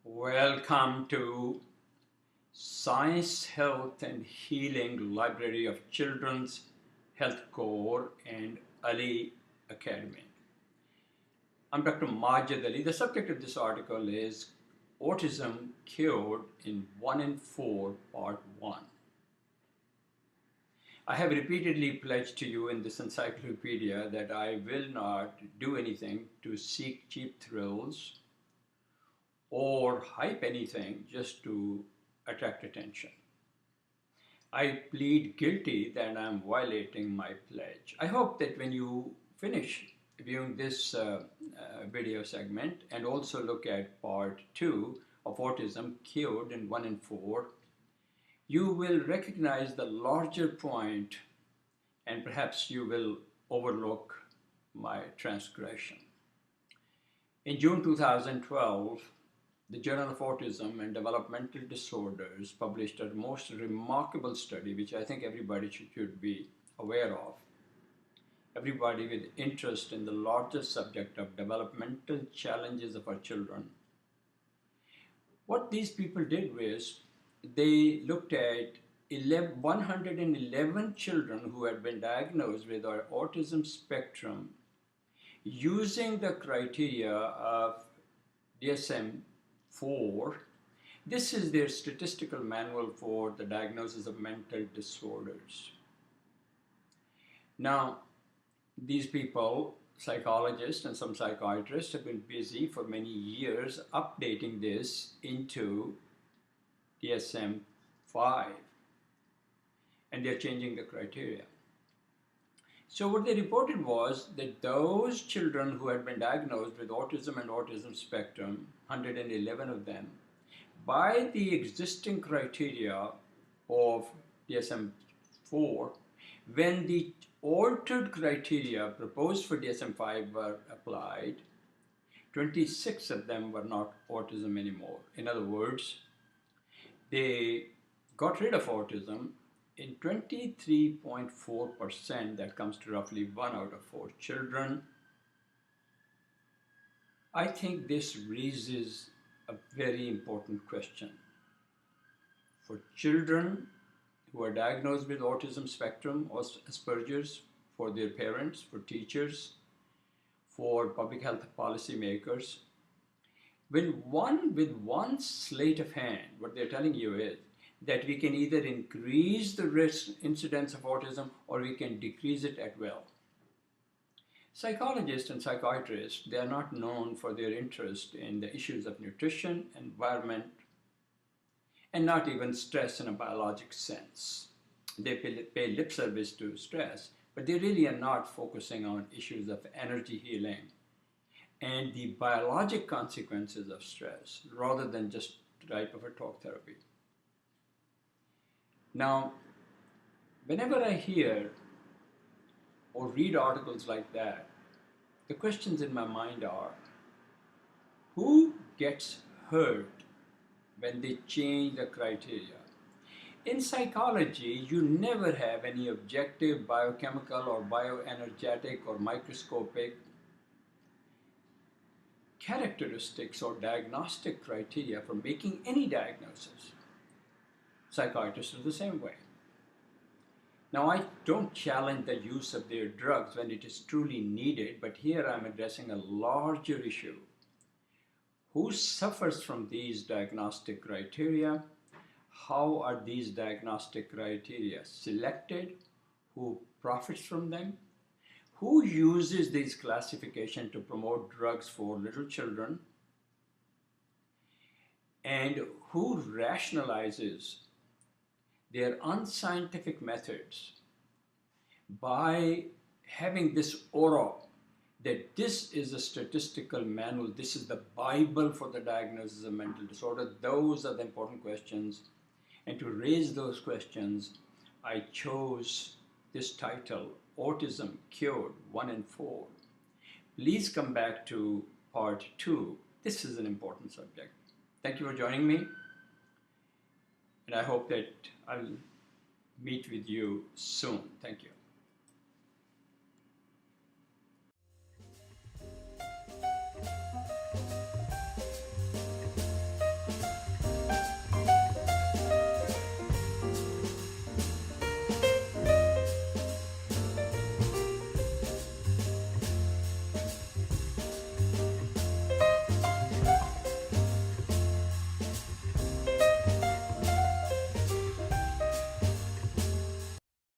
Welcome to Science, Health and Healing Library of Children's Health Core and Ali Academy. I'm Dr. Majid Ali. The subject of this article is Autism Cured in 1 in 4, Part 1. I have repeatedly pledged to you in this encyclopedia that I will not do anything to seek cheap thrills or hype anything just to attract attention. I plead guilty that I'm violating my pledge. I hope that when you finish viewing this video segment and also look at part 2 of Autism Cured in 1 in 4, you will recognize the larger point and perhaps you will overlook my transgression. In June 2012, the Journal of Autism and Developmental Disorders published a most remarkable study, which I think everybody should be aware of. Everybody with interest in the larger subject of developmental challenges of our children. What these people did was they looked at 111 children who had been diagnosed with our autism spectrum using the criteria of DSM V. This is their statistical manual for the diagnosis of mental disorders. Now, these people, psychologists and some psychiatrists, have been busy for many years updating this into DSM V, and they're changing the criteria. So what they reported was that those children who had been diagnosed with autism and autism spectrum, 111 of them, by the existing criteria of DSM-4, when the altered criteria proposed for DSM-5 were applied, 26 of them were not autism anymore. In other words, they got rid of autism in 23.4%, that comes to roughly 1 out of 4 children. I think this raises a very important question. For children who are diagnosed with autism spectrum or Asperger's, for their parents, for teachers, for public health policymakers, with one sleight of hand, what they're telling you is that we can either increase the risk incidence of autism or we can decrease it at will. Psychologists and psychiatrists, they are not known for their interest in the issues of nutrition, environment, and not even stress in a biologic sense. They pay lip service to stress, but they really are not focusing on issues of energy healing and the biologic consequences of stress rather than just type of a talk therapy. Now, whenever I hear or read articles like that, the questions in my mind are, who gets hurt when they change the criteria? In psychology, you never have any objective biochemical or bioenergetic or microscopic characteristics or diagnostic criteria for making any diagnosis. Psychiatrists are the same way. Now, I don't challenge the use of their drugs when it is truly needed, but here I'm addressing a larger issue. Who suffers from these diagnostic criteria? How are these diagnostic criteria selected? Who profits from them? Who uses these classifications to promote drugs for little children? And who rationalizes their unscientific methods by having this aura that this is a statistical manual, this is the Bible for the diagnosis of mental disorder? Those are the important questions. And to raise those questions, I chose this title, Autism Cured 1 in 4. Please come back to part 2. This is an important subject. Thank you for joining me. And I hope that I'll meet with you soon. Thank you.